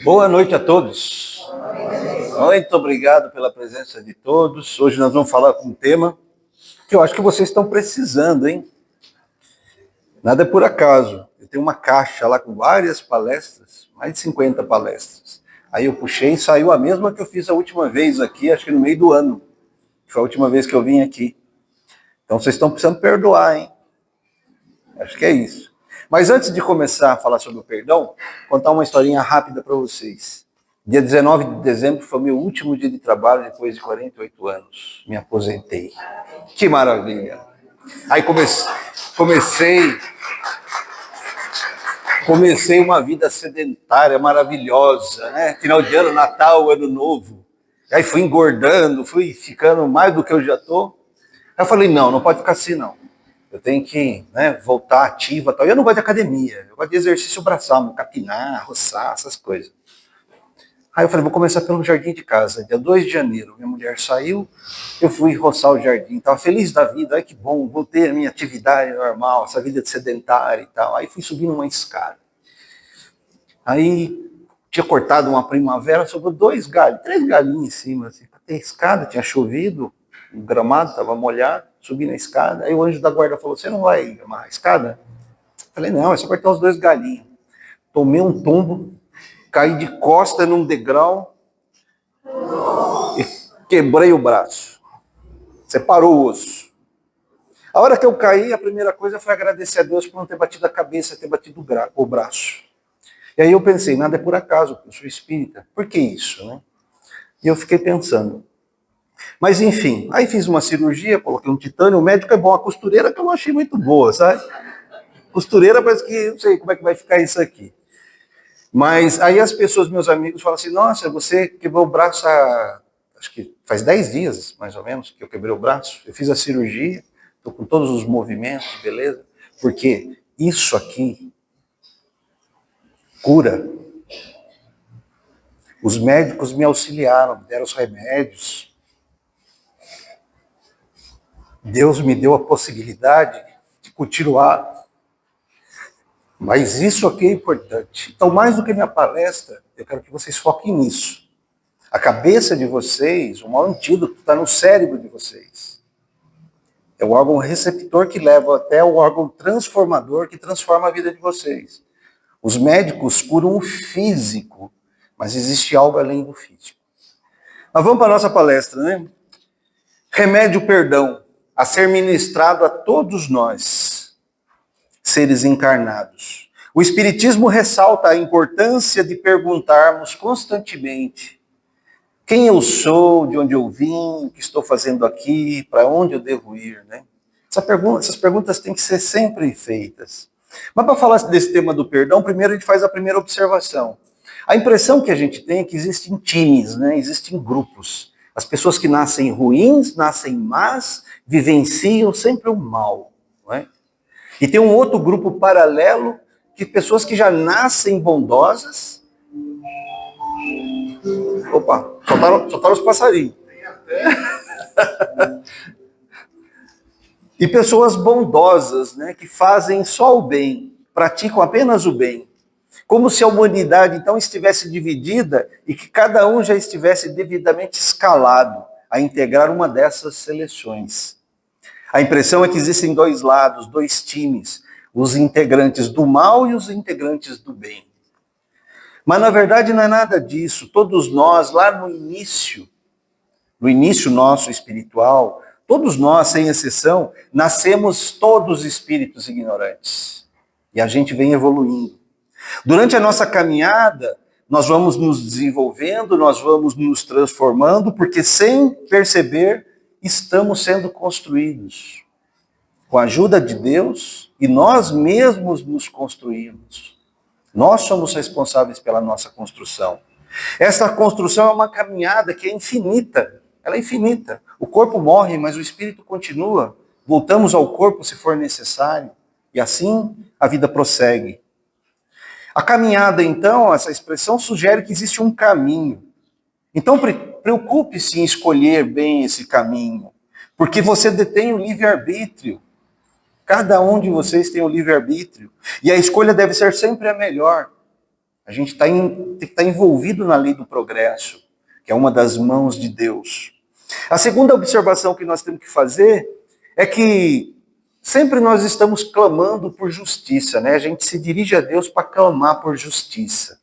Boa noite a todos. Muito obrigado pela presença de todos. Hoje nós vamos falar com um tema que eu acho que vocês estão precisando, hein? Nada é por acaso. Eu tenho uma caixa lá com várias palestras, mais de 50 palestras. Aí eu puxei e saiu a mesma que eu fiz a última vez aqui, acho que no meio do ano. Foi a última vez que eu vim aqui. Então vocês estão precisando perdoar, hein? Acho que é isso. Mas antes de começar a falar sobre o perdão, contar uma historinha rápida para vocês. Dia 19 de dezembro foi meu último dia de trabalho depois de 48 anos. Me aposentei. Que maravilha! Aí comecei uma vida sedentária maravilhosa, né? Final de ano, Natal, Ano Novo. Aí fui engordando, fui ficando mais do que eu já tô. Aí eu falei, não pode ficar assim não. Eu tenho que, né, voltar ativa e tal. Eu não gosto de academia, eu gosto de exercício braçal, capinar, roçar, essas coisas. Aí eu falei, vou começar pelo jardim de casa. Dia 2 de janeiro, minha mulher saiu, eu fui roçar o jardim. Estava feliz da vida, ai que bom, vou ter a minha atividade normal, essa vida de sedentária e tal. Aí fui subindo uma escada. Aí tinha cortado uma primavera, sobrou 3 galinhos em cima. Assim. Tem escada, tinha chovido, o gramado estava molhado, subi na escada. Aí o anjo da guarda falou, você não vai amarrar a escada? Falei, não, é só cortar os 2 galinhos. Tomei um tombo, caí de costa num degrau e quebrei o braço. Separou o osso. A hora que eu caí, a primeira coisa foi agradecer a Deus por não ter batido a cabeça, ter batido o braço. E aí eu pensei, nada é por acaso, eu sou espírita. Por que isso, né? E eu fiquei pensando. Mas enfim, aí fiz uma cirurgia, coloquei um titânio, o médico é bom, a costureira que eu não achei muito boa, sabe? Costureira parece que, não sei como é que vai ficar isso aqui. Mas aí as pessoas, meus amigos, falam assim, nossa, você quebrou o braço acho que faz 10 dias, mais ou menos, que eu quebrei o braço. Eu fiz a cirurgia, estou com todos os movimentos, beleza? Porque isso aqui cura. Os médicos me auxiliaram, me deram os remédios. Deus me deu a possibilidade de continuar. Mas isso aqui é importante. Então, mais do que minha palestra, eu quero que vocês foquem nisso. A cabeça de vocês, o maior antídoto está no cérebro de vocês. É o órgão receptor que leva até o órgão transformador que transforma a vida de vocês. Os médicos curam o físico, mas existe algo além do físico. Mas vamos para a nossa palestra, né? Remédio perdão, a ser ministrado a todos nós, seres encarnados. O Espiritismo ressalta a importância de perguntarmos constantemente quem eu sou, de onde eu vim, o que estou fazendo aqui, para onde eu devo ir, né? Essas perguntas têm que ser sempre feitas. Mas para falar desse tema do perdão, primeiro a gente faz a primeira observação. A impressão que a gente tem é que existem times, né? Existem grupos. As pessoas que nascem ruins, nascem más, vivenciam sempre o mal. Não é? E tem um outro grupo paralelo, de pessoas que já nascem bondosas. Opa, soltaram os passarinhos. E pessoas bondosas, né, que fazem só o bem, praticam apenas o bem. Como se a humanidade, então, estivesse dividida e que cada um já estivesse devidamente escalado a integrar uma dessas seleções. A impressão é que existem 2 lados, 2 times, os integrantes do mal e os integrantes do bem. Mas, na verdade, não é nada disso. Todos nós, lá no início nosso espiritual, todos nós, sem exceção, nascemos todos espíritos ignorantes. E a gente vem evoluindo. Durante a nossa caminhada, nós vamos nos desenvolvendo, nós vamos nos transformando, porque sem perceber, estamos sendo construídos. Com a ajuda de Deus, e nós mesmos nos construímos. Nós somos responsáveis pela nossa construção. Essa construção é uma caminhada que é infinita. Ela é infinita. O corpo morre, mas o espírito continua. Voltamos ao corpo se for necessário. E assim a vida prossegue. A caminhada, então, essa expressão sugere que existe um caminho. Então, preocupe-se em escolher bem esse caminho. Porque você detém o livre-arbítrio. Cada um de vocês tem o livre-arbítrio. E a escolha deve ser sempre a melhor. A gente tem que estar envolvido na lei do progresso, que é uma das mãos de Deus. A segunda observação que nós temos que fazer é que sempre nós estamos clamando por justiça, né? A gente se dirige a Deus para clamar por justiça.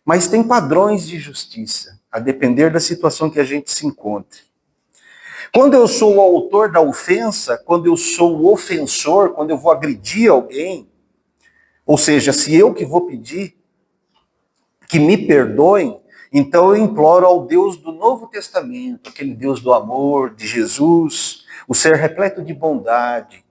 Mas tem padrões de justiça, a depender da situação que a gente se encontre. Quando eu sou o autor da ofensa, quando eu sou o ofensor, quando eu vou agredir alguém, ou seja, se eu que vou pedir que me perdoem, então eu imploro ao Deus do Novo Testamento, aquele Deus do amor, de Jesus, o ser repleto de bondade,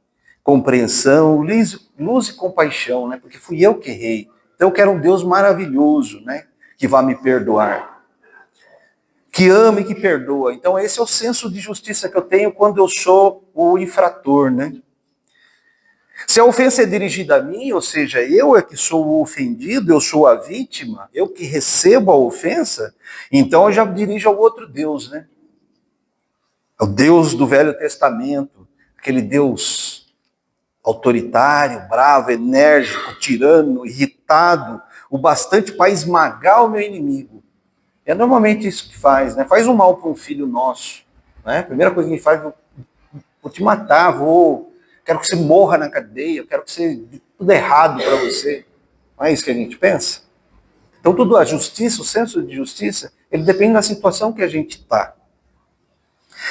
compreensão, luz e compaixão, né? Porque fui eu que errei. Então eu quero um Deus maravilhoso, né? Que vá me perdoar. Que ama e que perdoa. Então esse é o senso de justiça que eu tenho quando eu sou o infrator, né? Se a ofensa é dirigida a mim, ou seja, eu é que sou o ofendido, eu sou a vítima, eu que recebo a ofensa, então eu já dirijo ao outro Deus, né? O Deus do Velho Testamento, aquele Deus autoritário, bravo, enérgico, tirano, irritado, o bastante para esmagar o meu inimigo. É normalmente isso que faz, né? Faz um mal para um filho nosso, né? A primeira coisa que ele faz, vou te matar, quero que você morra na cadeia, quero que você tudo errado para você. Não é isso que a gente pensa? Então tudo a justiça, o senso de justiça, ele depende da situação que a gente está.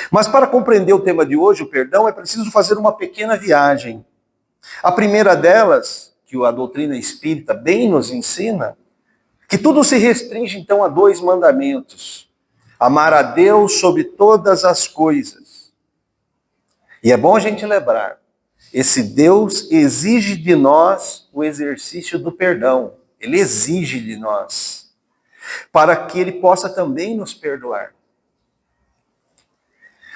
Mas para compreender o tema de hoje, o perdão, é preciso fazer uma pequena viagem. A primeira delas, que a doutrina espírita bem nos ensina, que tudo se restringe então a 2 mandamentos: amar a Deus sobre todas as coisas. E é bom a gente lembrar, esse Deus exige de nós o exercício do perdão. Ele exige de nós, para que ele possa também nos perdoar.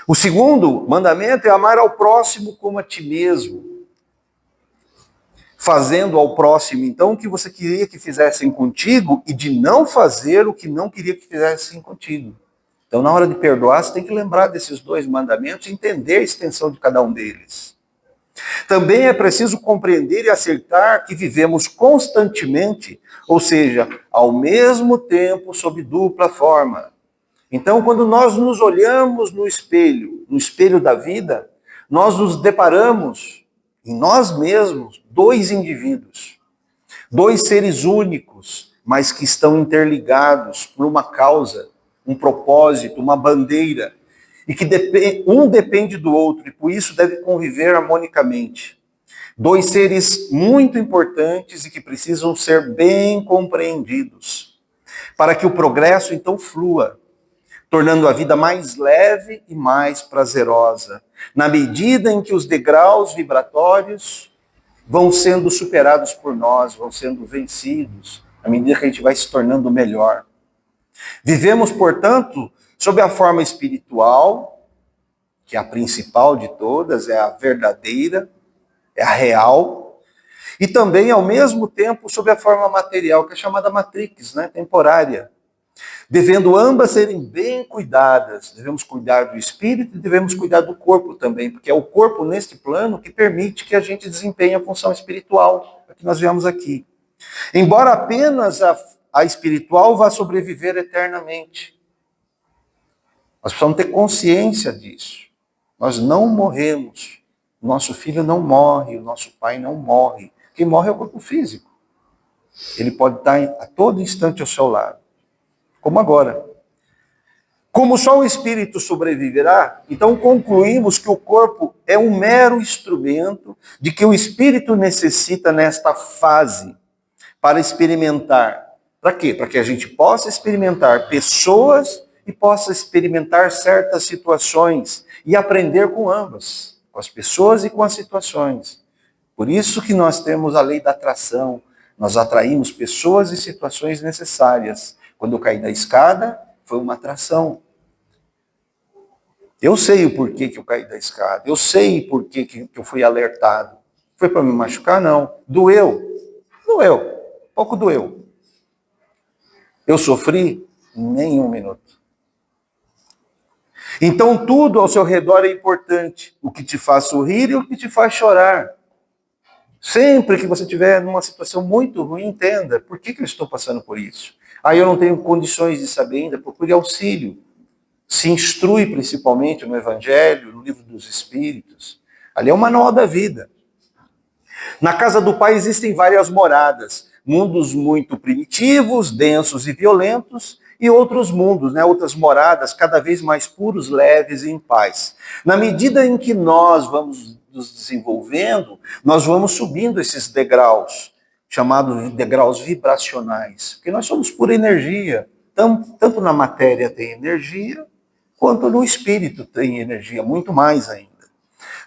O segundo mandamento é amar ao próximo como a ti mesmo. Fazendo ao próximo, então, o que você queria que fizessem contigo e de não fazer o que não queria que fizessem contigo. Então, na hora de perdoar, você tem que lembrar desses 2 mandamentos e entender a extensão de cada um deles. Também é preciso compreender e aceitar que vivemos constantemente, ou seja, ao mesmo tempo, sob dupla forma. Então, quando nós nos olhamos no espelho da vida, nós nos deparamos em nós mesmos 2 indivíduos, 2 seres únicos, mas que estão interligados por uma causa, um propósito, uma bandeira, e que um depende do outro, e por isso deve conviver harmonicamente. 2 seres muito importantes e que precisam ser bem compreendidos, para que o progresso então flua, tornando a vida mais leve e mais prazerosa, na medida em que os degraus vibratórios vão sendo superados por nós, vão sendo vencidos, à medida que a gente vai se tornando melhor. Vivemos, portanto, sob a forma espiritual, que é a principal de todas, é a verdadeira, é a real, e também, ao mesmo tempo, sob a forma material, que é chamada matrix, né, temporária. Devendo ambas serem bem cuidadas, devemos cuidar do espírito e devemos cuidar do corpo também, porque é o corpo neste plano que permite que a gente desempenhe a função espiritual, que nós vemos aqui. Embora apenas a espiritual vá sobreviver eternamente. Nós precisamos ter consciência disso. Nós não morremos. O nosso filho não morre, o nosso pai não morre. Quem morre é o corpo físico. Ele pode estar a todo instante ao seu lado. Como agora. Como só o espírito sobreviverá, então concluímos que o corpo é um mero instrumento de que o espírito necessita nesta fase para experimentar. Para quê? Para que a gente possa experimentar pessoas e possa experimentar certas situações e aprender com ambas, com as pessoas e com as situações. Por isso que nós temos a lei da atração, nós atraímos pessoas e situações necessárias. Quando eu caí da escada, foi uma atração. Eu sei o porquê que eu caí da escada. Eu sei o porquê que eu fui alertado. Foi para me machucar? Não. Doeu? Doeu. Pouco doeu. Eu sofri? Nem 1 minuto. Então tudo ao seu redor é importante. O que te faz sorrir e o que te faz chorar. Sempre que você estiver numa situação muito ruim, entenda, por que eu estou passando por isso? Aí eu não tenho condições de saber ainda, procure auxílio. Se instrui principalmente no Evangelho, no Livro dos Espíritos. Ali é o manual da vida. Na casa do Pai existem várias moradas, mundos muito primitivos, densos e violentos, e outros mundos, né, outras moradas cada vez mais puros, leves e em paz. Na medida em que nós vamos nos desenvolvendo, nós vamos subindo esses degraus, chamados degraus vibracionais, porque nós somos pura energia, tanto na matéria tem energia, quanto no espírito tem energia, muito mais ainda.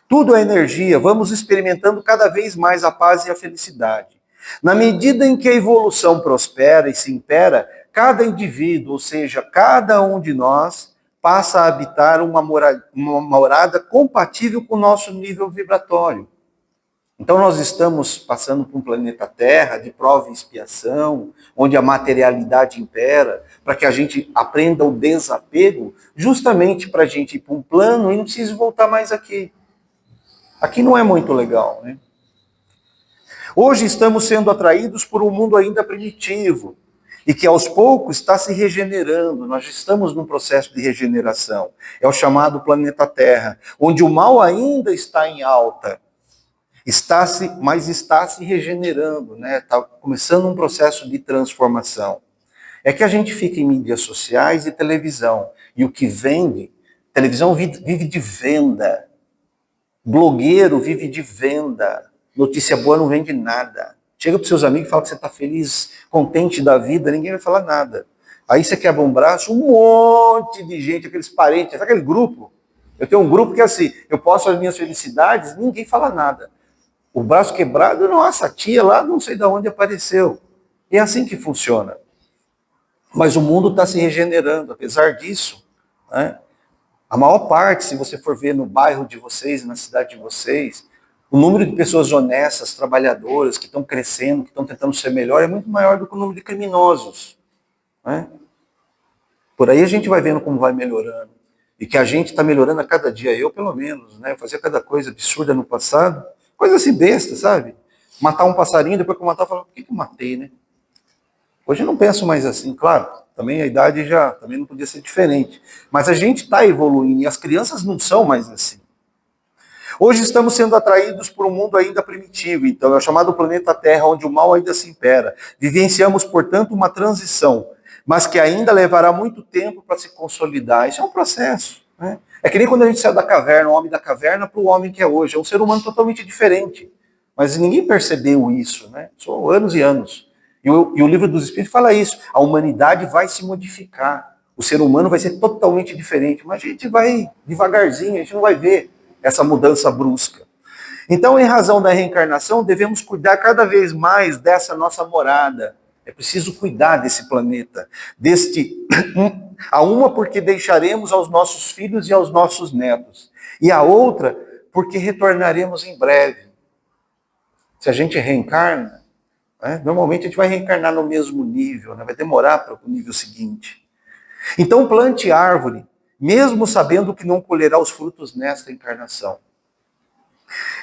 Tudo é energia, vamos experimentando cada vez mais a paz e a felicidade. Na medida em que a evolução prospera e se impera, cada indivíduo, ou seja, cada um de nós, passa a habitar uma morada compatível com o nosso nível vibratório. Então nós estamos passando por um planeta Terra de prova e expiação, onde a materialidade impera, para que a gente aprenda o desapego, justamente para a gente ir para um plano e não precise voltar mais aqui. Aqui não é muito legal, né? Hoje estamos sendo atraídos por um mundo ainda primitivo e que aos poucos está se regenerando. Nós estamos num processo de regeneração. É o chamado planeta Terra, onde o mal ainda está em alta. Mas está se regenerando, né? Está começando um processo de transformação. É que a gente fica em mídias sociais e televisão. E o que vende, televisão vive de venda. Blogueiro vive de venda. Notícia boa não vende nada. Chega para os seus amigos e fala que você está feliz, contente da vida, ninguém vai falar nada. Aí você quebra um braço, um monte de gente, aqueles parentes, aquele grupo. Eu tenho um grupo que é assim, eu posto as minhas felicidades, ninguém fala nada. O braço quebrado, nossa, a tia lá não sei de onde apareceu. E é assim que funciona. Mas o mundo está se regenerando, apesar disso, né? A maior parte, se você for ver no bairro de vocês, na cidade de vocês, o número de pessoas honestas, trabalhadoras, que estão crescendo, que estão tentando ser melhor, é muito maior do que o número de criminosos, né? Por aí a gente vai vendo como vai melhorando. E que a gente está melhorando a cada dia, eu pelo menos, né? Eu fazia cada coisa absurda no passado, coisa assim besta, sabe? Matar um passarinho, depois que eu matar, eu falo, por que eu matei, né? Hoje eu não penso mais assim, claro, também a idade já também não podia ser diferente. Mas a gente está evoluindo e as crianças não são mais assim. Hoje estamos sendo atraídos por um mundo ainda primitivo, então é o chamado planeta Terra, onde o mal ainda se impera. Vivenciamos, portanto, uma transição, mas que ainda levará muito tempo para se consolidar. Isso é um processo, né? É que nem quando a gente saiu da caverna, o homem da caverna, para o homem que é hoje. É um ser humano totalmente diferente. Mas ninguém percebeu isso, né? São anos e anos. E o Livro dos Espíritos fala isso. A humanidade vai se modificar. O ser humano vai ser totalmente diferente. Mas a gente vai devagarzinho, a gente não vai ver essa mudança brusca. Então, em razão da reencarnação, devemos cuidar cada vez mais dessa nossa morada. É preciso cuidar desse planeta. A uma, porque deixaremos aos nossos filhos e aos nossos netos. E a outra, porque retornaremos em breve. Se a gente reencarna, né, normalmente a gente vai reencarnar no mesmo nível, né, vai demorar para o nível seguinte. Então plante árvore, mesmo sabendo que não colherá os frutos nesta encarnação.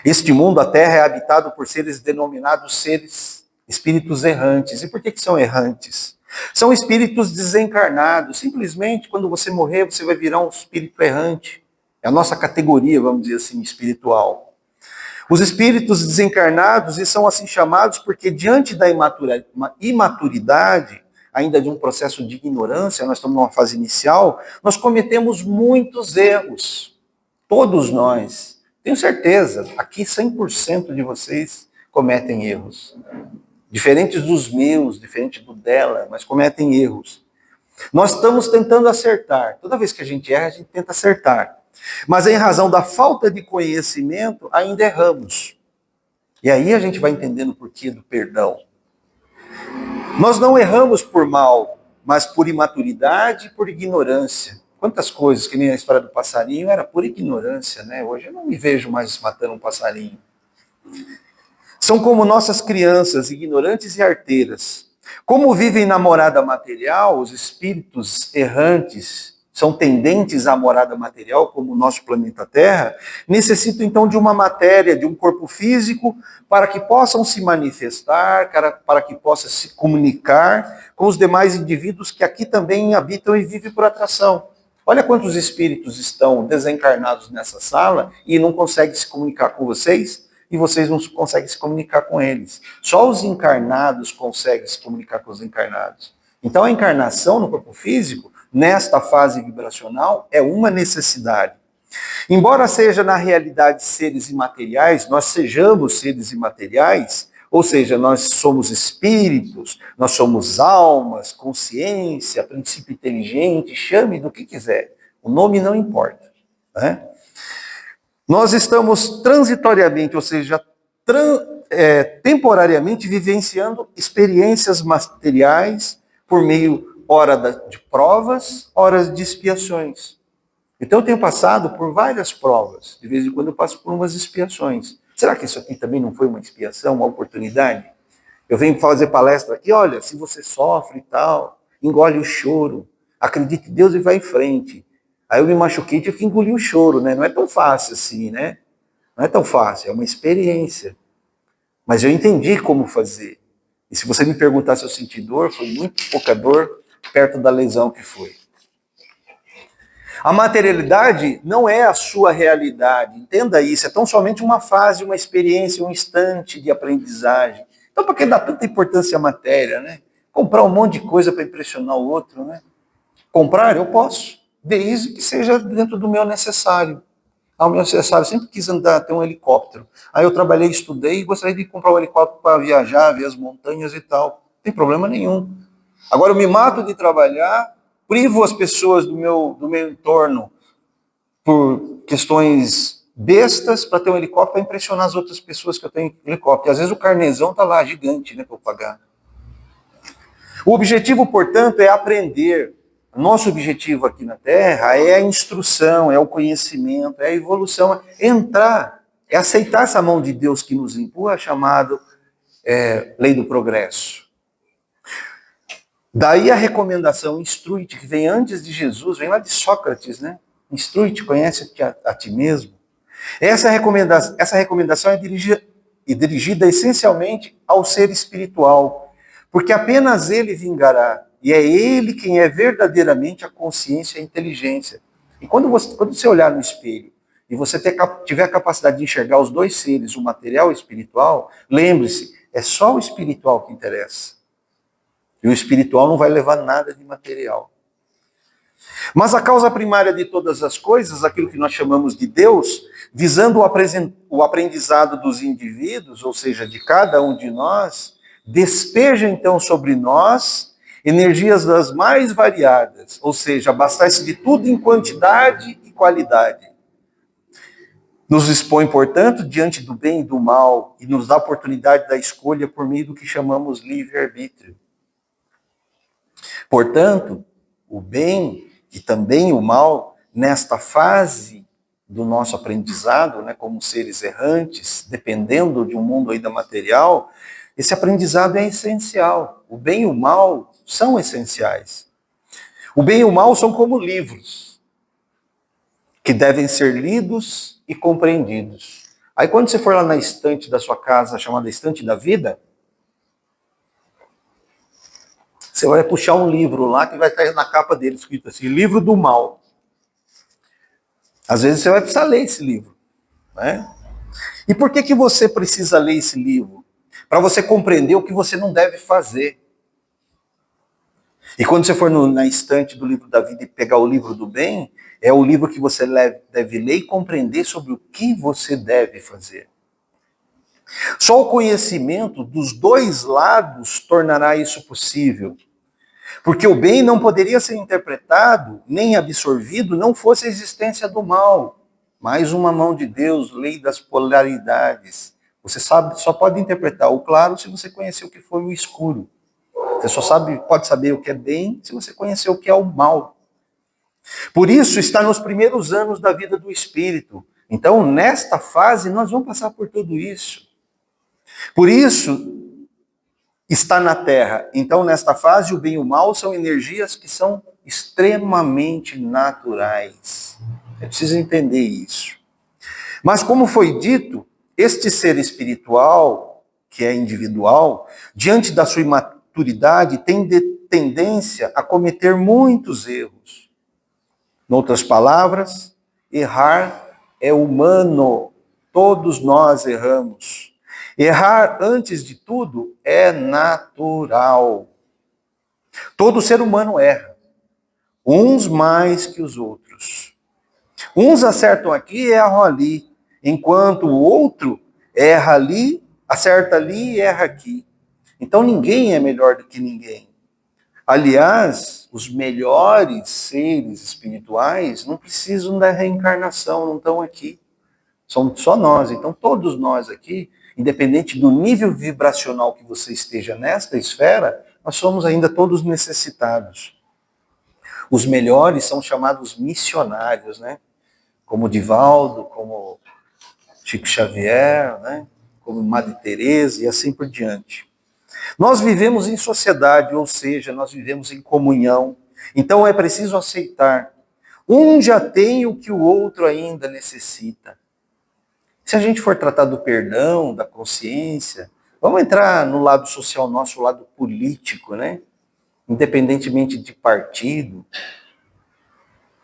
Este mundo, a Terra, é habitado por seres denominados seres, espíritos errantes. E por que são errantes? São espíritos desencarnados. Simplesmente, quando você morrer, você vai virar um espírito errante. É a nossa categoria, vamos dizer assim, espiritual. Os espíritos desencarnados, e são assim chamados porque diante da imaturidade, ainda de um processo de ignorância, nós estamos numa fase inicial, nós cometemos muitos erros. Todos nós. Tenho certeza, aqui 100% de vocês cometem erros. Diferentes dos meus, diferente do dela, mas cometem erros. Nós estamos tentando acertar. Toda vez que a gente erra, a gente tenta acertar. Mas em razão da falta de conhecimento, ainda erramos. E aí a gente vai entendendo o porquê do perdão. Nós não erramos por mal, mas por imaturidade e por ignorância. Quantas coisas, que nem a história do passarinho, era por ignorância, né? Hoje eu não me vejo mais matando um passarinho. São como nossas crianças, ignorantes e arteiras. Como vivem na morada material, os espíritos errantes são tendentes à morada material, como o nosso planeta Terra, necessitam então de uma matéria, de um corpo físico, para que possam se manifestar, para que possam se comunicar com os demais indivíduos que aqui também habitam e vivem por atração. Olha quantos espíritos estão desencarnados nessa sala e não conseguem se comunicar com vocês, e vocês não conseguem se comunicar com eles. Só os encarnados conseguem se comunicar com os encarnados. Então a encarnação no corpo físico, nesta fase vibracional, é uma necessidade. Embora seja na realidade seres imateriais, nós sejamos seres imateriais, ou seja, nós somos espíritos, nós somos almas, consciência, princípio inteligente, chame do que quiser. O nome não importa, né? Nós estamos transitoriamente, ou seja, temporariamente vivenciando experiências materiais por meio, ora de provas, horas de expiações. Então eu tenho passado por várias provas, de vez em quando eu passo por umas expiações. Será que isso aqui também não foi uma expiação, uma oportunidade? Eu venho fazer palestra aqui, olha, se você sofre e tal, engole o choro, acredite em Deus e vai em frente. Aí eu me machuquei e tive que engolir o choro, né? Não é tão fácil assim, né? Não é tão fácil, é uma experiência. Mas eu entendi como fazer. E se você me perguntar se eu senti dor, foi muito pouca dor perto da lesão que foi. A materialidade não é a sua realidade, entenda isso, é tão somente uma fase, uma experiência, um instante de aprendizagem. Então, por que dá tanta importância à matéria, né? Comprar um monte de coisa para impressionar o outro, né? Comprar, eu posso, desde que seja dentro do meu necessário. O meu necessário, eu sempre quis andar, ter um helicóptero. Aí eu trabalhei, estudei e gostaria de comprar um helicóptero para viajar, ver as montanhas e tal. Não tem problema nenhum. Agora eu me mato de trabalhar, privo as pessoas do meu entorno por questões bestas para ter um helicóptero para impressionar as outras pessoas que eu tenho helicóptero. E às vezes o carnezão tá lá, gigante, né, para eu pagar. O objetivo, portanto, é aprender. Nosso objetivo aqui na Terra é a instrução, é o conhecimento, é a evolução, é entrar, é aceitar essa mão de Deus que nos empurra, chamado lei do progresso. Daí a recomendação, instrui-te, que vem antes de Jesus, vem lá de Sócrates, né? Instrui-te, conhece-te a ti mesmo. Essa recomendação é dirigida essencialmente ao ser espiritual, porque apenas ele vingará, e é ele quem é verdadeiramente a consciência e a inteligência. E quando você olhar no espelho, e você tiver a capacidade de enxergar os dois seres, o material e o espiritual, lembre-se, é só o espiritual que interessa. E o espiritual não vai levar nada de material. Mas a causa primária de todas as coisas, aquilo que nós chamamos de Deus, visando o aprendizado dos indivíduos, ou seja, de cada um de nós, despeja então sobre nós energias das mais variadas, ou seja, abastece de tudo em quantidade e qualidade. Nos expõe, portanto, diante do bem e do mal, e nos dá a oportunidade da escolha por meio do que chamamos livre-arbítrio. Portanto, o bem e também o mal, nesta fase do nosso aprendizado, né, como seres errantes, dependendo de um mundo ainda material, esse aprendizado é essencial. O bem e o mal são essenciais. O bem e o mal são como livros, que devem ser lidos e compreendidos. Aí quando você for lá na estante da sua casa, chamada estante da vida, você vai puxar um livro lá que vai estar na capa dele escrito assim, livro do mal. Às vezes você vai precisar ler esse livro, né? E por que você precisa ler esse livro? Para você compreender o que você não deve fazer. E quando você for na estante do livro da vida e pegar o livro do bem, é o livro que você deve ler e compreender sobre o que você deve fazer. Só o conhecimento dos dois lados tornará isso possível. Porque o bem não poderia ser interpretado, nem absorvido, não fosse a existência do mal. Mais uma mão de Deus, lei das polaridades. Você só pode interpretar o claro se você conhecer o que foi o escuro. Você só pode saber o que é bem se você conhecer o que é o mal. Por isso, está nos primeiros anos da vida do espírito. Então, nesta fase, nós vamos passar por tudo isso. Por isso, está na Terra. Então, nesta fase, o bem e o mal são energias que são extremamente naturais. É preciso entender isso. Mas como foi dito, este ser espiritual, que é individual, diante da sua imaturidade, tem tendência a cometer muitos erros. Em outras palavras, errar é humano. Todos nós erramos. Errar, antes de tudo, é natural. Todo ser humano erra, uns mais que os outros. Uns acertam aqui e erram ali, enquanto o outro erra ali, acerta ali e erra aqui. Então ninguém é melhor do que ninguém. Aliás, os melhores seres espirituais não precisam da reencarnação, não estão aqui. Somos só nós. Então todos nós aqui, independente do nível vibracional que você esteja nesta esfera, nós somos ainda todos necessitados. Os melhores são chamados missionários, né? Como Divaldo, como Chico Xavier, né? Como Madre Teresa e assim por diante. Nós vivemos em sociedade, ou seja, nós vivemos em comunhão. Então é preciso aceitar. Um já tem o que o outro ainda necessita. Se a gente for tratar do perdão, da consciência, vamos entrar no lado social nosso, o lado político, né? Independentemente de partido.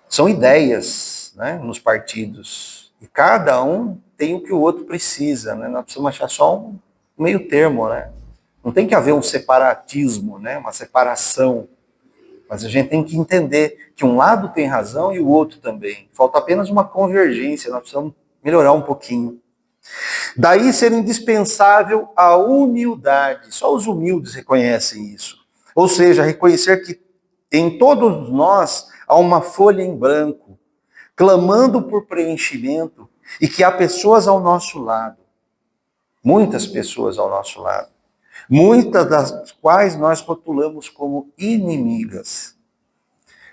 São ideias, né, nos partidos. E cada um tem o que o outro precisa, né? Nós precisamos achar só um meio termo, né? Não tem que haver um separatismo, né? Uma separação. Mas a gente tem que entender que um lado tem razão e o outro também. Falta apenas uma convergência, nós precisamos melhorar um pouquinho. Daí ser indispensável a humildade. Só os humildes reconhecem isso. Ou seja, reconhecer que em todos nós há uma folha em branco, clamando por preenchimento, e que há pessoas ao nosso lado, muitas pessoas ao nosso lado, muitas das quais nós rotulamos como inimigas,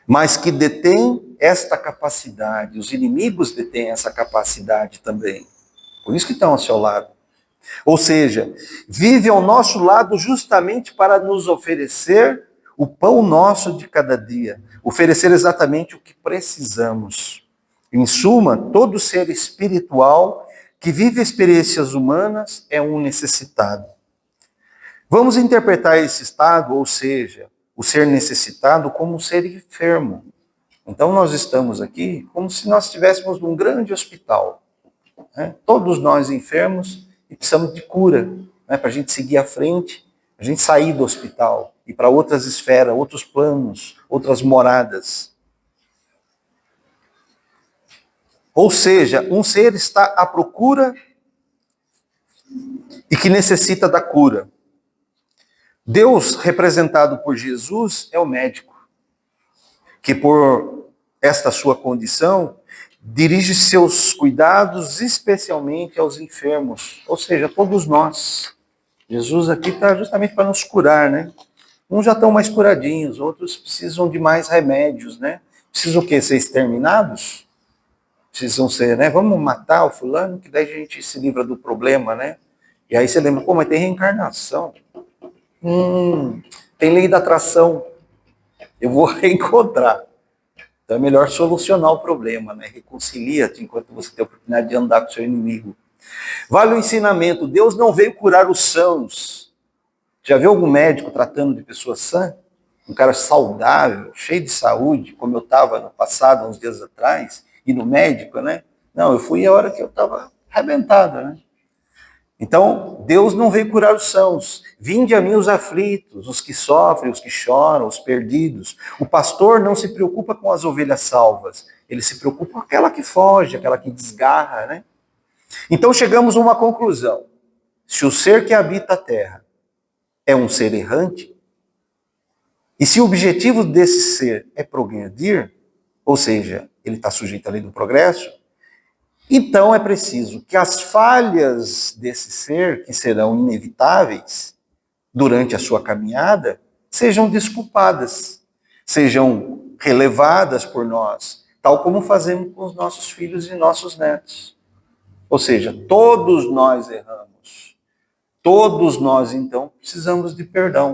mas que detêm esta capacidade, os inimigos detêm essa capacidade também, por isso que estão ao seu lado. Ou seja, vive ao nosso lado justamente para nos oferecer o pão nosso de cada dia, oferecer exatamente o que precisamos. Em suma, todo ser espiritual que vive experiências humanas é um necessitado. Vamos interpretar esse estado, ou seja, o ser necessitado, como um ser enfermo. Então nós estamos aqui como se nós estivéssemos num grande hospital, né? Todos nós enfermos e precisamos de cura, né? Para a gente seguir à frente, a gente sair do hospital e para outras esferas, outros planos, outras moradas. Ou seja, um ser está à procura e que necessita da cura. Deus, representado por Jesus, é o médico, que por esta sua condição, dirige seus cuidados especialmente aos enfermos, ou seja, todos nós. Jesus aqui está justamente para nos curar, né? Uns já estão mais curadinhos, outros precisam de mais remédios, né? Precisam o quê? Ser exterminados? Precisam ser, né? Vamos matar o fulano, que daí a gente se livra do problema, né? E aí você lembra, pô, mas tem reencarnação. Tem lei da atração. Eu vou reencontrar. Então é melhor solucionar o problema, né? Reconcilia-te enquanto você tem a oportunidade de andar com o seu inimigo. Vale o ensinamento, Deus não veio curar os sãos. Já viu algum médico tratando de pessoa sã? Um cara saudável, cheio de saúde, como eu estava no passado, uns dias atrás, e no médico, né? Não, eu fui a hora que eu estava arrebentada, né? Então, Deus não veio curar os sãos. Vinde a mim os aflitos, os que sofrem, os que choram, os perdidos. O pastor não se preocupa com as ovelhas salvas. Ele se preocupa com aquela que foge, aquela que desgarra, né? Então, chegamos a uma conclusão. Se o ser que habita a terra é um ser errante, e se o objetivo desse ser é progredir, ou seja, ele está sujeito à lei do progresso, então é preciso que as falhas desse ser, que serão inevitáveis durante a sua caminhada, sejam desculpadas, sejam relevadas por nós, tal como fazemos com os nossos filhos e nossos netos. Ou seja, todos nós erramos. Todos nós, então, precisamos de perdão.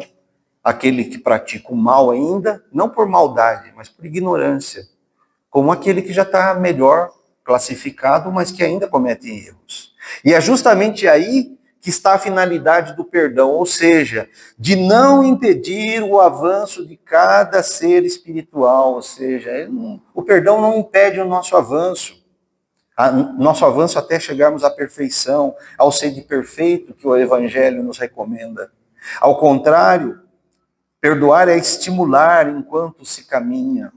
aquele que pratica o mal ainda, não por maldade, mas por ignorância, como aquele que já está melhor classificado, mas que ainda comete erros. E é justamente aí que está a finalidade do perdão, ou seja, de não impedir o avanço de cada ser espiritual, ou seja, o perdão não impede o nosso avanço até chegarmos à perfeição, ao ser de perfeito que o Evangelho nos recomenda. Ao contrário, perdoar é estimular enquanto se caminha.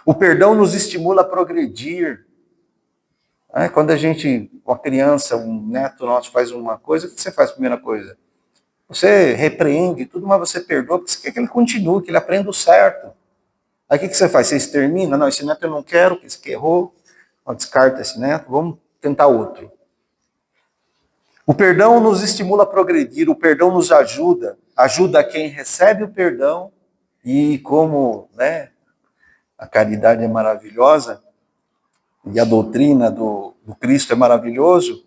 O perdão nos estimula a progredir. Quando a gente, com a criança, um neto nosso faz uma coisa, o que você faz a primeira coisa? Você repreende tudo, mas você perdoa, porque você quer que ele continue, que ele aprenda o certo. Aí o que você faz? Você extermina? Não, esse neto eu não quero, porque esse que errou. Descarta esse neto, vamos tentar outro. O perdão nos estimula a progredir, o perdão nos ajuda quem recebe o perdão, e como a caridade é maravilhosa, e a doutrina do Cristo é maravilhoso,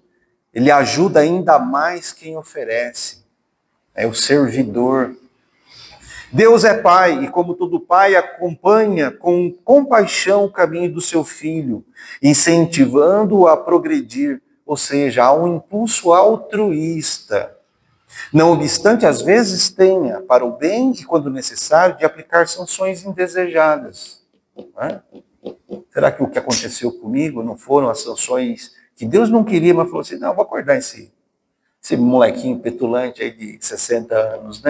ele ajuda ainda mais quem oferece, é o servidor. Deus é Pai, e como todo Pai, acompanha com compaixão o caminho do seu Filho, incentivando-o a progredir, ou seja, há um impulso altruísta. Não obstante, às vezes tenha para o bem e, quando necessário, de aplicar sanções indesejadas. Será que o que aconteceu comigo não foram as sanções que Deus não queria, mas falou assim, não, vou acordar esse molequinho petulante aí de 60 anos,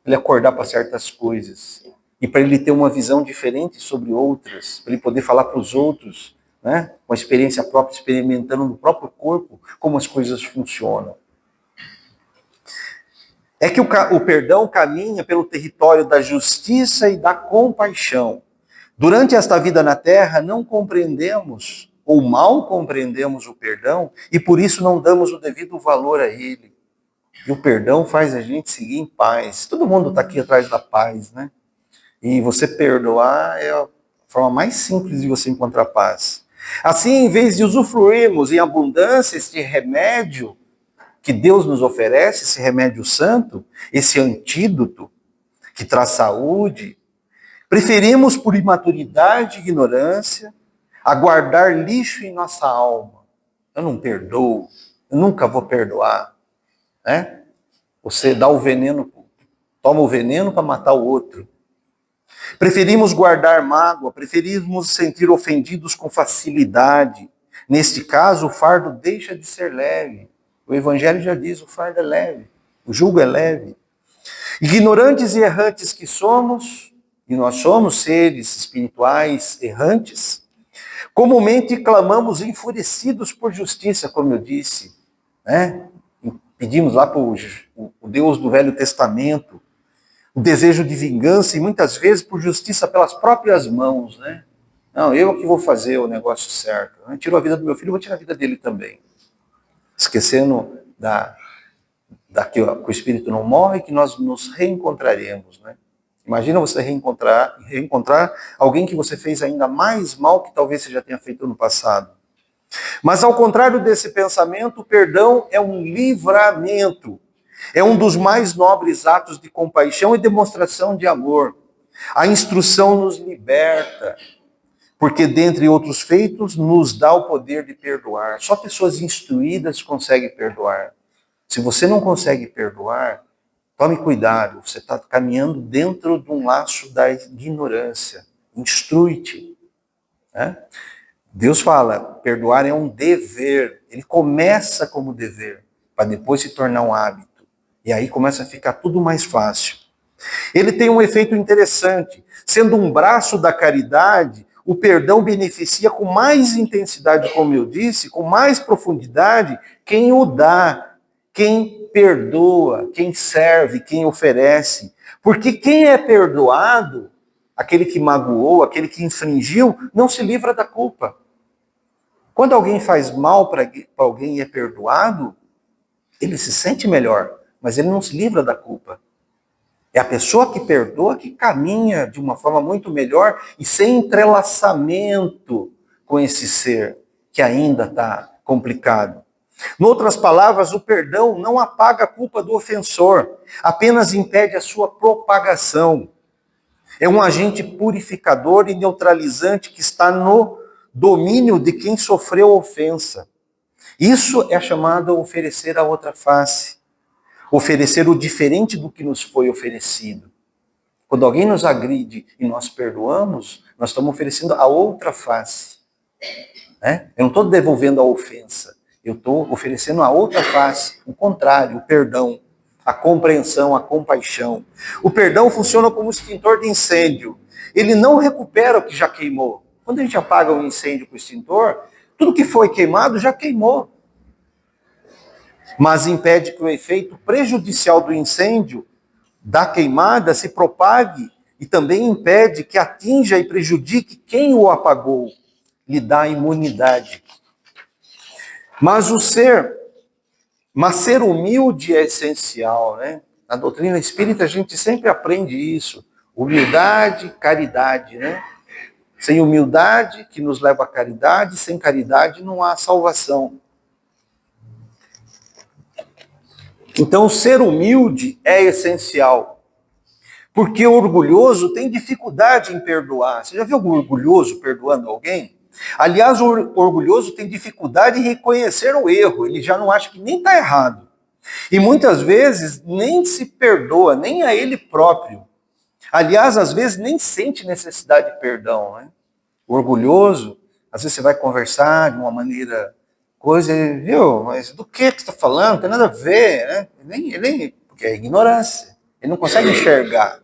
ele acordar para certas coisas, e para ele ter uma visão diferente sobre outras, para ele poder falar para os outros, com a experiência própria, experimentando no próprio corpo, como as coisas funcionam. É que o perdão caminha pelo território da justiça e da compaixão. Durante esta vida na Terra, não compreendemos, ou mal compreendemos o perdão, e por isso não damos o devido valor a ele. E o perdão faz a gente seguir em paz. Todo mundo está aqui atrás da paz, E você perdoar é a forma mais simples de você encontrar paz. Assim, em vez de usufruirmos em abundância este remédio que Deus nos oferece, esse remédio santo, esse antídoto que traz saúde, preferimos, por imaturidade e ignorância, aguardar lixo em nossa alma. Eu não perdoo, eu nunca vou perdoar. Você dá o veneno, toma o veneno para matar o outro. Preferimos guardar mágoa, preferimos sentir ofendidos com facilidade. Neste caso, o fardo deixa de ser leve. O Evangelho já diz, o fardo é leve, o jugo é leve. Ignorantes e errantes que somos, e nós somos seres espirituais errantes, comumente clamamos enfurecidos por justiça, como eu disse, Pedimos lá para o Deus do Velho Testamento o desejo de vingança e muitas vezes por justiça pelas próprias mãos, Não, eu que vou fazer o negócio certo. Tirou a vida do meu filho, eu vou tirar a vida dele também. Esquecendo que o espírito não morre, que nós nos reencontraremos, Imagina você reencontrar alguém que você fez ainda mais mal que talvez você já tenha feito no passado. Mas ao contrário desse pensamento, o perdão é um livramento. É um dos mais nobres atos de compaixão e demonstração de amor. A instrução nos liberta, porque dentre outros feitos, nos dá o poder de perdoar. Só pessoas instruídas conseguem perdoar. Se você não consegue perdoar, tome cuidado, você está caminhando dentro de um laço da ignorância. Instrui-te. Deus fala, perdoar é um dever. Ele começa como dever, para depois se tornar um hábito. E aí começa a ficar tudo mais fácil. Ele tem um efeito interessante. Sendo um braço da caridade, o perdão beneficia com mais intensidade, como eu disse, com mais profundidade, quem o dá, quem perdoa, quem serve, quem oferece. Porque quem é perdoado, aquele que magoou, aquele que infringiu, não se livra da culpa. Quando alguém faz mal para alguém e é perdoado, ele se sente melhor, mas ele não se livra da culpa. É a pessoa que perdoa que caminha de uma forma muito melhor e sem entrelaçamento com esse ser que ainda está complicado. Em outras palavras, o perdão não apaga a culpa do ofensor, apenas impede a sua propagação. É um agente purificador e neutralizante que está no domínio de quem sofreu a ofensa. Isso é chamado oferecer a outra face, oferecer o diferente do que nos foi oferecido. Quando alguém nos agride e nós perdoamos, nós estamos oferecendo a outra face. Né? Eu não estou devolvendo a ofensa, eu estou oferecendo a outra face, o contrário, o perdão, a compreensão, a compaixão. O perdão funciona como extintor de incêndio. Ele não recupera o que já queimou. Quando a gente apaga um incêndio com o extintor, tudo que foi queimado já queimou. Mas impede que o efeito prejudicial do incêndio, da queimada, se propague e também impede que atinja e prejudique quem o apagou. Lhe dá imunidade. Mas ser humilde é essencial, né? Na doutrina espírita a gente sempre aprende isso. Humildade, caridade, né? Sem humildade, que nos leva à caridade, sem caridade não há salvação. Então, ser humilde é essencial. Porque o orgulhoso tem dificuldade em perdoar. Você já viu algum orgulhoso perdoando alguém? Aliás, o orgulhoso tem dificuldade em reconhecer o erro. Ele já não acha que nem está errado. E muitas vezes nem se perdoa, nem a ele próprio. Aliás, às vezes nem sente necessidade de perdão. Né? O orgulhoso, às vezes você vai conversar de uma maneira, viu, mas do que você está falando? Não tem nada a ver, né? Porque é ignorância. Ele não consegue enxergar.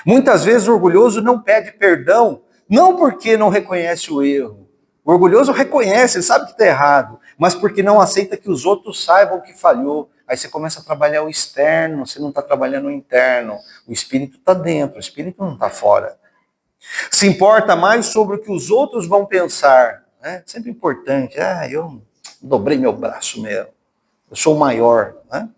Muitas vezes o orgulhoso não pede perdão, não porque não reconhece o erro. O orgulhoso reconhece, ele sabe que está errado, mas porque não aceita que os outros saibam que falhou. Aí você começa a trabalhar o externo, você não está trabalhando o interno. O espírito está dentro, o espírito não está fora. Se importa mais sobre o que os outros vão pensar. Né? Sempre importante. Eu dobrei meu braço mesmo. Eu sou o maior. Né?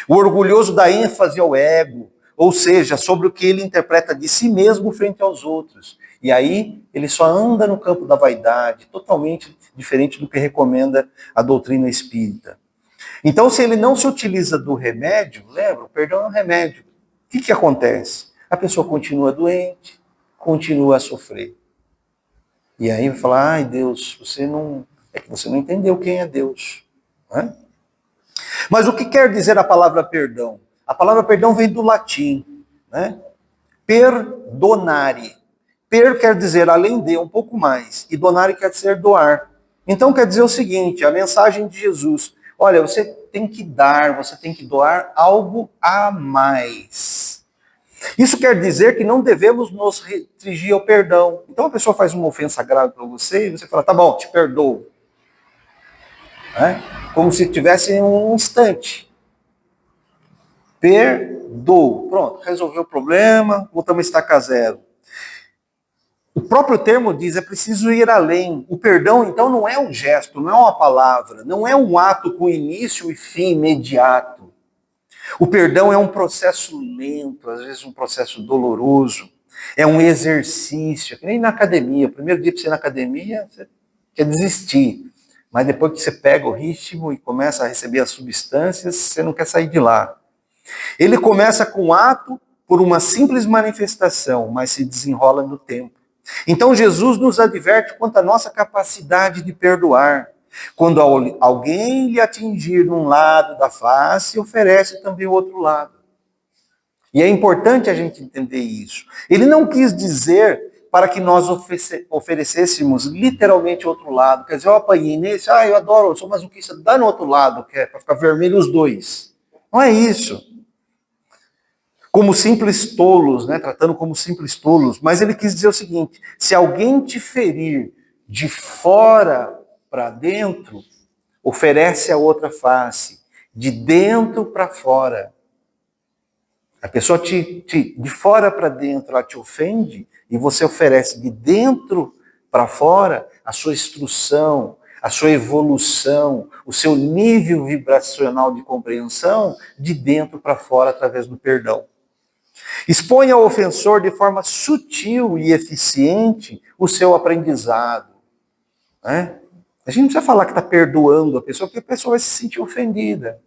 O orgulhoso dá ênfase ao ego, ou seja, sobre o que ele interpreta de si mesmo frente aos outros. E aí ele só anda no campo da vaidade, totalmente diferente do que recomenda a doutrina espírita. Então, se ele não se utiliza do remédio, lembra, o perdão é um remédio. O que acontece? A pessoa continua doente, continua a sofrer. E aí vai falar, ai Deus, é que você não entendeu quem é Deus. Né? Mas o que quer dizer a palavra perdão? A palavra perdão vem do latim, né? Perdonare. Per quer dizer além de, um pouco mais, e donare quer dizer doar. Então quer dizer o seguinte, a mensagem de Jesus, olha, você tem que dar, você tem que doar algo a mais. Isso quer dizer que não devemos nos restringir ao perdão. Então a pessoa faz uma ofensa grave para você e você fala, tá bom, te perdoo. Né? Como se tivesse um instante. Perdoo. Pronto, resolveu o problema, voltamos a estaca zero. O próprio termo diz, é preciso ir além. O perdão, então, não é um gesto, não é uma palavra, não é um ato com início e fim imediato. O perdão é um processo lento, às vezes um processo doloroso. É um exercício, que nem na academia. O primeiro dia para você ir na academia, você quer desistir. Mas depois que você pega o ritmo e começa a receber as substâncias, você não quer sair de lá. Ele começa com um ato por uma simples manifestação, mas se desenrola no tempo. Então Jesus nos adverte quanto à nossa capacidade de perdoar. Quando alguém lhe atingir num lado da face, oferece também o outro lado. E é importante a gente entender isso. Ele não quis dizer para que nós oferecêssemos literalmente o outro lado. Quer dizer, eu apanhei nesse, eu adoro, eu sou masoquista, dá no outro lado, que é para ficar vermelho os dois. Não é isso. Como simples tolos, né? Tratando como simples tolos. Mas ele quis dizer o seguinte, se alguém te ferir de fora para dentro, oferece a outra face, de dentro para fora. A pessoa de fora para dentro, ela te ofende, e você oferece de dentro para fora a sua instrução, a sua evolução, o seu nível vibracional de compreensão, de dentro para fora, através do perdão. Expõe ao ofensor de forma sutil e eficiente o seu aprendizado. Né? A gente não precisa falar que está perdoando a pessoa, porque a pessoa vai se sentir ofendida.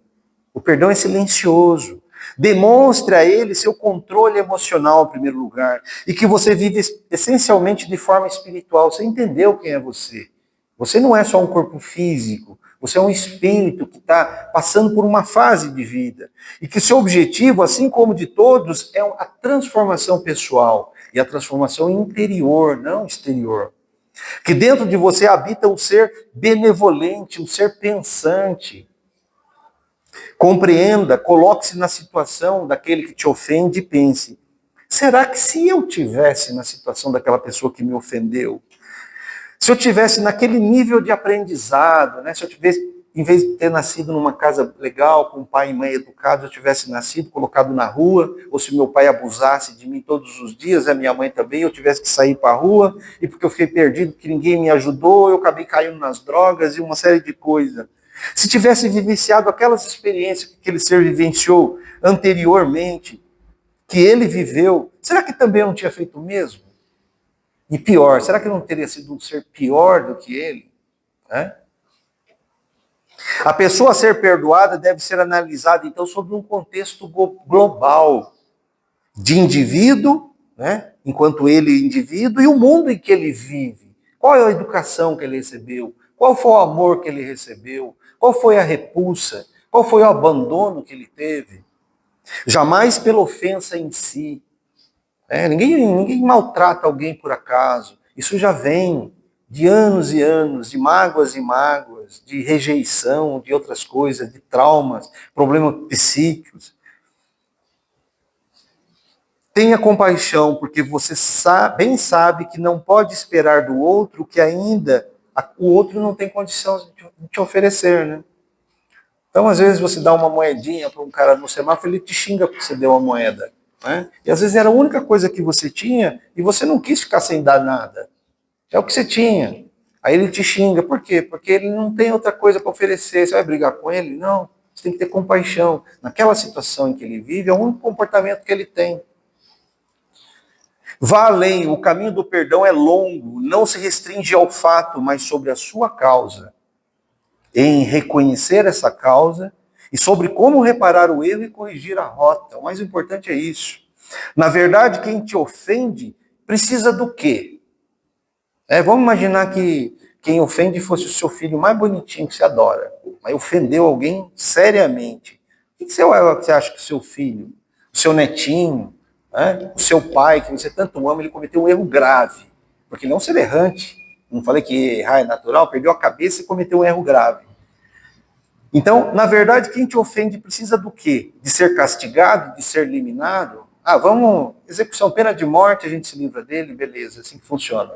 O perdão é silencioso. Demonstre a ele seu controle emocional, em primeiro lugar, e que você vive essencialmente de forma espiritual. Você entendeu quem é você. Você não é só um corpo físico, você é um espírito que está passando por uma fase de vida. E que seu objetivo, assim como de todos, é a transformação pessoal e a transformação interior, não exterior. Que dentro de você habita um ser benevolente, um ser pensante. Compreenda, coloque-se na situação daquele que te ofende e pense: será que se eu tivesse na situação daquela pessoa que me ofendeu, se eu tivesse naquele nível de aprendizado, né, se eu tivesse, em vez de ter nascido numa casa legal, com pai e mãe educados, eu tivesse nascido, colocado na rua, ou se meu pai abusasse de mim todos os dias, a minha mãe também, eu tivesse que sair para a rua, e porque eu fiquei perdido, que ninguém me ajudou, eu acabei caindo nas drogas e uma série de coisas. Se tivesse vivenciado aquelas experiências que aquele ser vivenciou anteriormente, que ele viveu, será que também eu não tinha feito o mesmo? E pior, será que eu não teria sido um ser pior do que ele? Né? A pessoa a ser perdoada deve ser analisada, então, sobre um contexto global de indivíduo, né? Enquanto ele indivíduo, e o mundo em que ele vive. Qual é a educação que ele recebeu? Qual foi o amor que ele recebeu? Qual foi a repulsa? Qual foi o abandono que ele teve? Jamais pela ofensa em si. Ninguém maltrata alguém por acaso. Isso já vem de anos e anos, de mágoas e mágoas, de rejeição, de outras coisas, de traumas, problemas psíquicos. Tenha compaixão, porque você bem sabe que não pode esperar do outro que ainda o outro não tem condição de te oferecer, né? Então, às vezes, você dá uma moedinha para um cara no semáforo, ele te xinga porque você deu uma moeda. Né? E às vezes era a única coisa que você tinha e você não quis ficar sem dar nada. É o que você tinha. Aí ele te xinga. Por quê? Porque ele não tem outra coisa para oferecer. Você vai brigar com ele? Não. Você tem que ter compaixão. Naquela situação em que ele vive, é o único comportamento que ele tem. Vá além. O caminho do perdão é longo. Não se restringe ao fato, mas sobre a sua causa. Em reconhecer essa causa e sobre como reparar o erro e corrigir a rota. O mais importante é isso. Na verdade, quem te ofende precisa do quê? Vamos imaginar que quem ofende fosse o seu filho mais bonitinho que você adora, mas ofendeu alguém seriamente. O que você acha que o seu filho, o seu netinho, o seu pai, que você tanto ama, ele cometeu um erro grave? Porque ele é um ser errante. Não falei que errar é natural, perdeu a cabeça e cometeu um erro grave. Então, na verdade, quem te ofende precisa do quê? De ser castigado, de ser eliminado? Vamos, execução, pena de morte, a gente se livra dele, beleza, assim que funciona.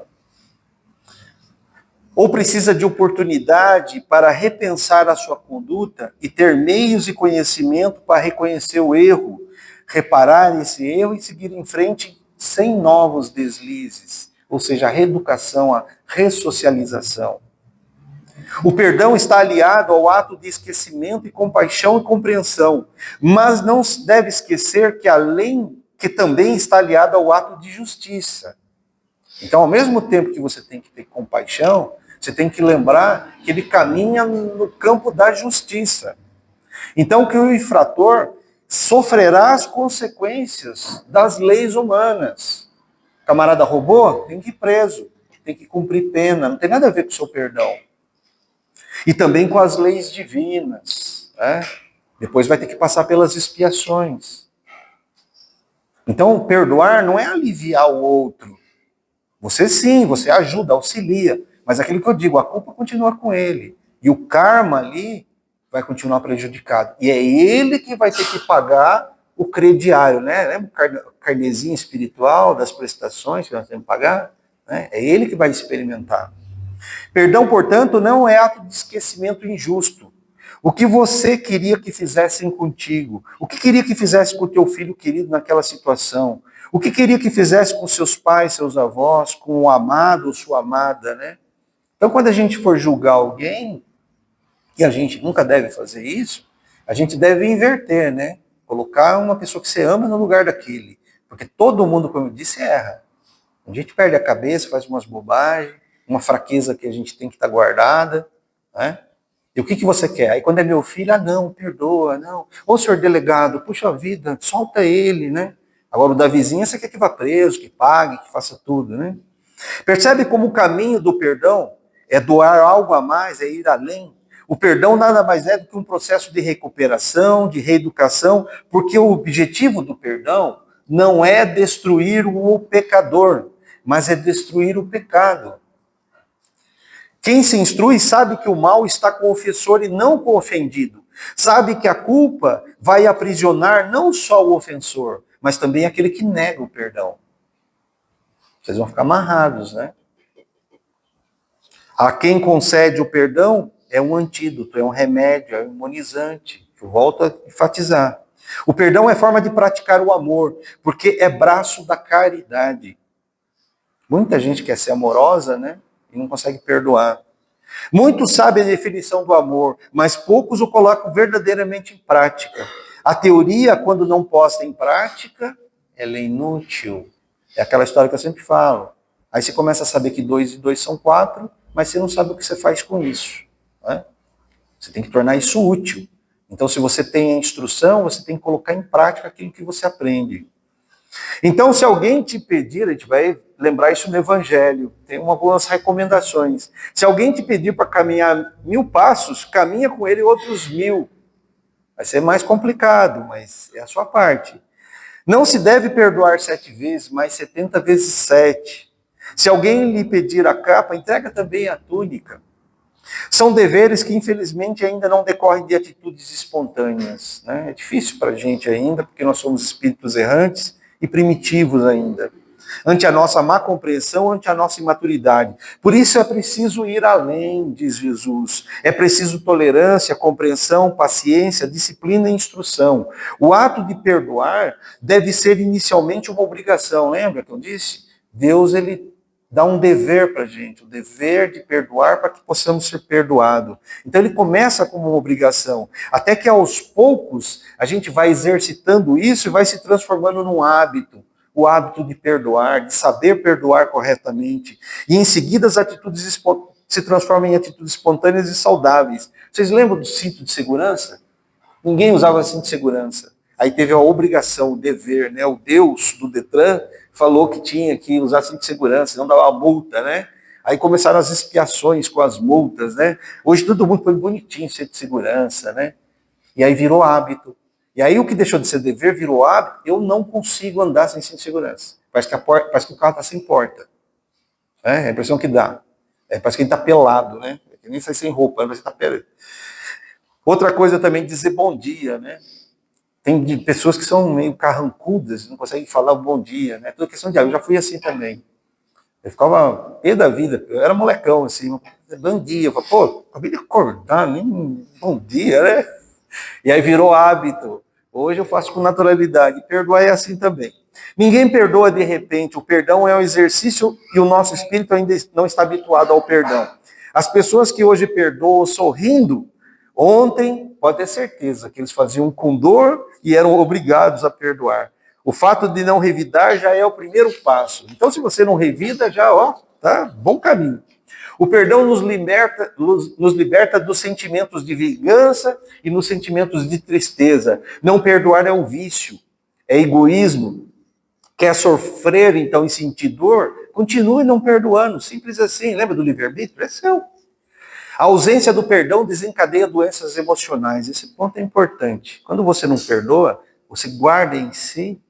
Ou precisa de oportunidade para repensar a sua conduta e ter meios e conhecimento para reconhecer o erro, reparar esse erro e seguir em frente sem novos deslizes. Ou seja, a reeducação, a ressocialização. O perdão está aliado ao ato de esquecimento e compaixão e compreensão, mas não se deve esquecer que também está aliado ao ato de justiça. Então, ao mesmo tempo que você tem que ter compaixão, você tem que lembrar que ele caminha no campo da justiça. Então, que o infrator sofrerá as consequências das leis humanas. O camarada roubou, tem que ir preso, tem que cumprir pena, não tem nada a ver com o seu perdão. E também com as leis divinas. Né? Depois vai ter que passar pelas expiações. Então, perdoar não é aliviar o outro. Você sim, você ajuda, auxilia. Mas aquilo que eu digo, a culpa continua com ele. E o karma ali vai continuar prejudicado. E é ele que vai ter que pagar o crediário, né? Lembra o carnezinho espiritual das prestações que nós temos que pagar? Né? É ele que vai experimentar. Perdão, portanto, não é ato de esquecimento injusto. O que você queria que fizessem contigo? O que queria que fizesse com o teu filho querido naquela situação? O que queria que fizesse com seus pais, seus avós, com o amado ou sua amada, né? Então, quando a gente for julgar alguém, e a gente nunca deve fazer isso, a gente deve inverter, né? Colocar uma pessoa que você ama no lugar daquele. Porque todo mundo, como eu disse, erra. A gente perde a cabeça, faz umas bobagens, uma fraqueza que a gente tem que estar guardada. né? E o que você quer? Aí quando é meu filho, não, perdoa, não. Ô, senhor delegado, puxa vida, solta ele, né? Agora o da vizinha você quer que vá preso, que pague, que faça tudo, né? Percebe como o caminho do perdão é doar algo a mais, é ir além? O perdão nada mais é do que um processo de recuperação, de reeducação, porque o objetivo do perdão não é destruir o pecador, mas é destruir o pecado. Quem se instrui sabe que o mal está com o ofensor e não com o ofendido. Sabe que a culpa vai aprisionar não só o ofensor, mas também aquele que nega o perdão. Vocês vão ficar amarrados, né? A quem concede o perdão é um antídoto, é um remédio, é um imunizante. Eu volto a enfatizar. O perdão é forma de praticar o amor, porque é braço da caridade. Muita gente quer ser amorosa, né? E não consegue perdoar. Muitos sabem a definição do amor, mas poucos o colocam verdadeiramente em prática. A teoria, quando não posta em prática, ela é inútil. É aquela história que eu sempre falo. Aí você começa a saber que 2 e 2 são 4, mas você não sabe o que você faz com isso. Né? Você tem que tornar isso útil. Então, se você tem a instrução, você tem que colocar em prática aquilo que você aprende. Então, se alguém te pedir, a gente vai lembrar isso no Evangelho, tem algumas recomendações. Se alguém te pedir para caminhar 1000 passos, caminha com ele outros 1000. Vai ser mais complicado, mas é a sua parte. Não se deve perdoar 7 vezes, mas 70 vezes 7. Se alguém lhe pedir a capa, entrega também a túnica. São deveres que, infelizmente, ainda não decorrem de atitudes espontâneas. Né? É difícil para a gente ainda, porque nós somos espíritos errantes e primitivos ainda. Ante a nossa má compreensão, ante a nossa imaturidade. Por isso é preciso ir além, diz Jesus. É preciso tolerância, compreensão, paciência, disciplina e instrução. O ato de perdoar deve ser inicialmente uma obrigação. Lembra que eu disse? Deus, ele dá um dever para a gente, o dever de perdoar para que possamos ser perdoados. Então ele começa como uma obrigação, até que aos poucos a gente vai exercitando isso e vai se transformando num hábito, o hábito de perdoar, de saber perdoar corretamente, e em seguida as atitudes se transformam em atitudes espontâneas e saudáveis. Vocês lembram do cinto de segurança? Ninguém usava cinto de segurança. Aí teve a obrigação, o dever, né? O Deus do Detran falou que tinha que usar cinto de segurança, senão dava uma multa, né? Aí começaram as expiações com as multas, né? Hoje todo mundo põe bonitinho cinto de segurança, né? E aí virou hábito. E aí o que deixou de ser dever virou hábito. Eu não consigo andar sem cinto de segurança. Parece que o carro está sem porta. É a impressão que dá. Parece que ele está pelado, né? Que nem sai sem roupa, parece que está pelado. Outra coisa também, dizer bom dia, né? Tem pessoas que são meio carrancudas, não conseguem falar bom dia, né? Toda questão de eu já fui assim também. Eu ficava pé da vida, eu era molecão, assim, bom dia. Eu falava, pô, acabei de acordar, nem bom dia, né? E aí virou hábito. Hoje eu faço com naturalidade. Perdoar é assim também. Ninguém perdoa de repente. O perdão é um exercício e o nosso espírito ainda não está habituado ao perdão. As pessoas que hoje perdoam sorrindo, ontem, pode ter certeza, que eles faziam com dor e eram obrigados a perdoar. O fato de não revidar já é o primeiro passo. Então, se você não revida, já, tá, bom caminho. O perdão nos liberta dos sentimentos de vingança e nos sentimentos de tristeza. Não perdoar é um vício, é egoísmo. Quer sofrer, então, e sentir dor? Continue não perdoando, simples assim. Lembra do livre-arbítrio? É seu. A ausência do perdão desencadeia doenças emocionais. Esse ponto é importante. Quando você não perdoa, você guarda em si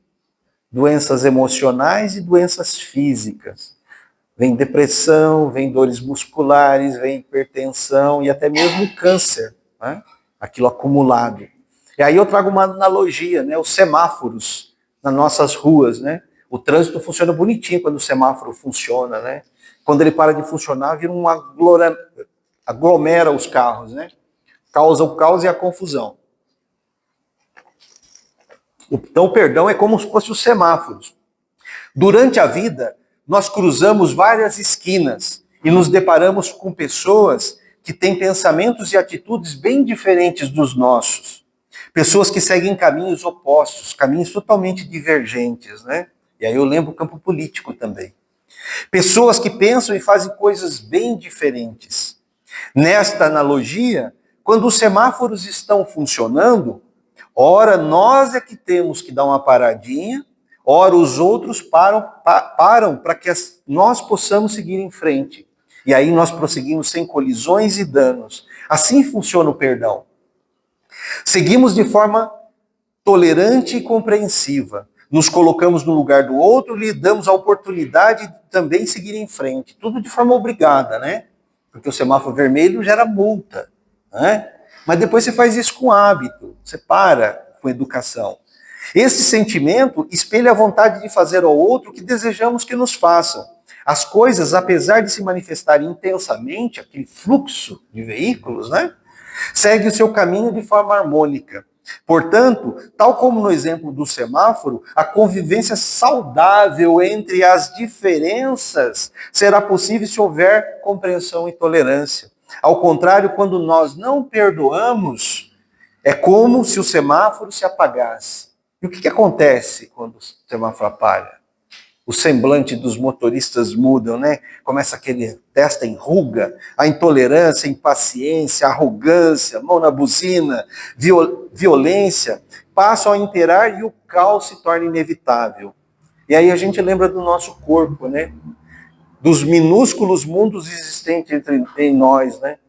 doenças emocionais e doenças físicas. Vem depressão, vem dores musculares, vem hipertensão e até mesmo câncer, né? Aquilo acumulado. E aí eu trago uma analogia, né? Os semáforos nas nossas ruas, né? O trânsito funciona bonitinho quando o semáforo funciona, né? Quando ele para de funcionar, vira aglomera os carros, né? Causa o caos e a confusão. Então o perdão é como se fosse os semáforos. Durante a vida, nós cruzamos várias esquinas e nos deparamos com pessoas que têm pensamentos e atitudes bem diferentes dos nossos. Pessoas que seguem caminhos opostos, caminhos totalmente divergentes, né? E aí eu lembro o campo político também. Pessoas que pensam e fazem coisas bem diferentes. Nesta analogia, quando os semáforos estão funcionando, ora nós é que temos que dar uma paradinha, ora os outros param para que nós possamos seguir em frente. E aí nós prosseguimos sem colisões e danos. Assim funciona o perdão. Seguimos de forma tolerante e compreensiva. Nos colocamos no lugar do outro, lhe damos a oportunidade de também seguir em frente. Tudo de forma obrigada, né? Porque o semáforo vermelho gera multa, né? Mas depois você faz isso com hábito, você para com educação. Esse sentimento espelha a vontade de fazer ao outro o que desejamos que nos façam. As coisas, apesar de se manifestarem intensamente, aquele fluxo de veículos, né? Segue o seu caminho de forma harmônica. Portanto, tal como no exemplo do semáforo, a convivência saudável entre as diferenças será possível se houver compreensão e tolerância. Ao contrário, quando nós não perdoamos, é como se o semáforo se apagasse. E o que acontece quando o semáforo apaga? O semblante dos motoristas mudam, né? Começa aquele testa enruga, a intolerância, a impaciência, a arrogância, mão na buzina, violência, passam a imperar e o caos se torna inevitável. E aí a gente lembra do nosso corpo, né? Dos minúsculos mundos existentes em nós, né?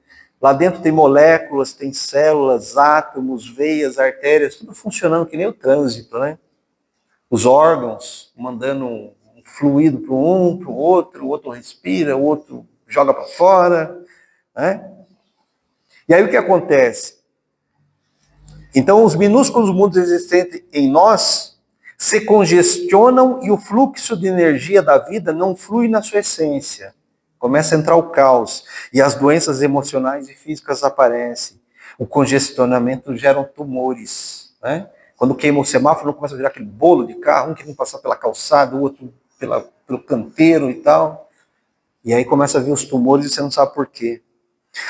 Lá dentro tem moléculas, tem células, átomos, veias, artérias, tudo funcionando que nem o trânsito, né? Os órgãos mandando um fluido para o outro respira, o outro joga para fora, né? E aí o que acontece? Então os minúsculos mundos existentes em nós se congestionam e o fluxo de energia da vida não flui na sua essência. Começa a entrar o caos e as doenças emocionais e físicas aparecem. O congestionamento gera tumores, né? Quando queima o semáforo, não começa a virar aquele bolo de carro, um querendo passar pela calçada, o outro pelo canteiro e tal. E aí começa a vir os tumores e você não sabe por quê.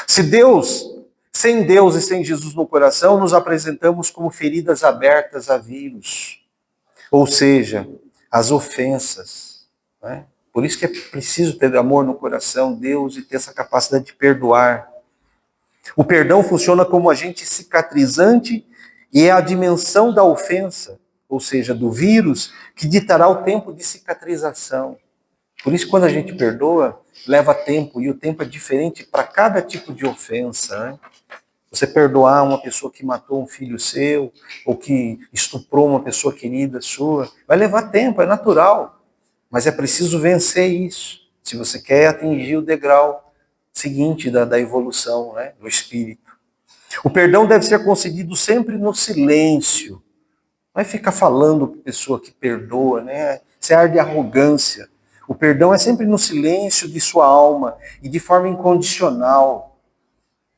Sem Deus e sem Jesus no coração, nos apresentamos como feridas abertas a vírus. Ou seja, as ofensas, né? Por isso que é preciso ter amor no coração, Deus, e ter essa capacidade de perdoar. O perdão funciona como agente cicatrizante e é a dimensão da ofensa, ou seja, do vírus, que ditará o tempo de cicatrização. Por isso, quando a gente perdoa, leva tempo, e o tempo é diferente para cada tipo de ofensa, né? Você perdoar uma pessoa que matou um filho seu, ou que estuprou uma pessoa querida sua, vai levar tempo, é natural. Mas é preciso vencer isso, se você quer atingir o degrau seguinte da evolução, né, do espírito. O perdão deve ser concedido sempre no silêncio. Não é ficar falando para a pessoa que perdoa, né? Isso é ar de arrogância. O perdão é sempre no silêncio de sua alma e de forma incondicional.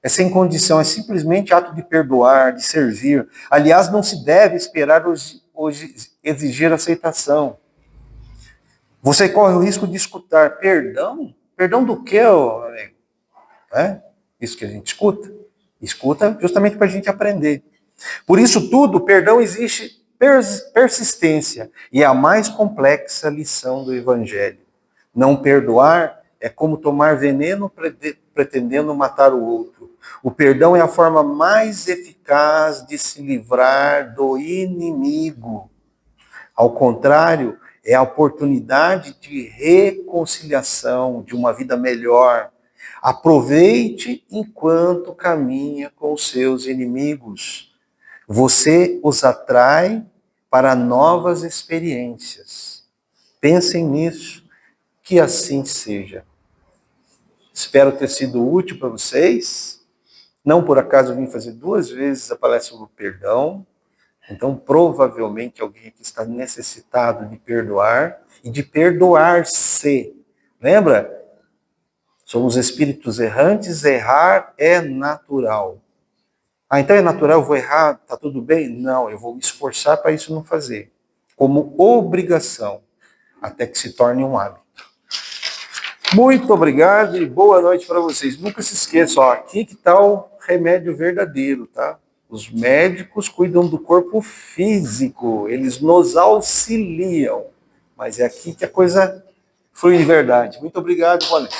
É sem condição, é simplesmente ato de perdoar, de servir. Aliás, não se deve esperar hoje exigir aceitação. Você corre o risco de escutar perdão? Perdão do quê, amigo? É isso que a gente escuta. Escuta justamente para a gente aprender. Por isso tudo, perdão existe persistência e é a mais complexa lição do Evangelho. Não perdoar é como tomar veneno pretendendo matar o outro. O perdão é a forma mais eficaz de se livrar do inimigo. Ao contrário, é a oportunidade de reconciliação, de uma vida melhor. Aproveite enquanto caminha com os seus inimigos. Você os atrai para novas experiências. Pensem nisso, que assim seja. Espero ter sido útil para vocês. Não por acaso eu vim fazer 2 vezes a palestra sobre o perdão. Então, provavelmente, alguém que está necessitado de perdoar e de perdoar-se. Lembra? Somos espíritos errantes, errar é natural. Ah, então é natural, eu vou errar, tá tudo bem? Não, eu vou me esforçar para isso não fazer. Como obrigação, até que se torne um hábito. Muito obrigado e boa noite para vocês. Nunca se esqueçam, ó, aqui que está o remédio verdadeiro, tá? Os médicos cuidam do corpo físico, eles nos auxiliam. Mas é aqui que a coisa flui de verdade. Muito obrigado, boa noite.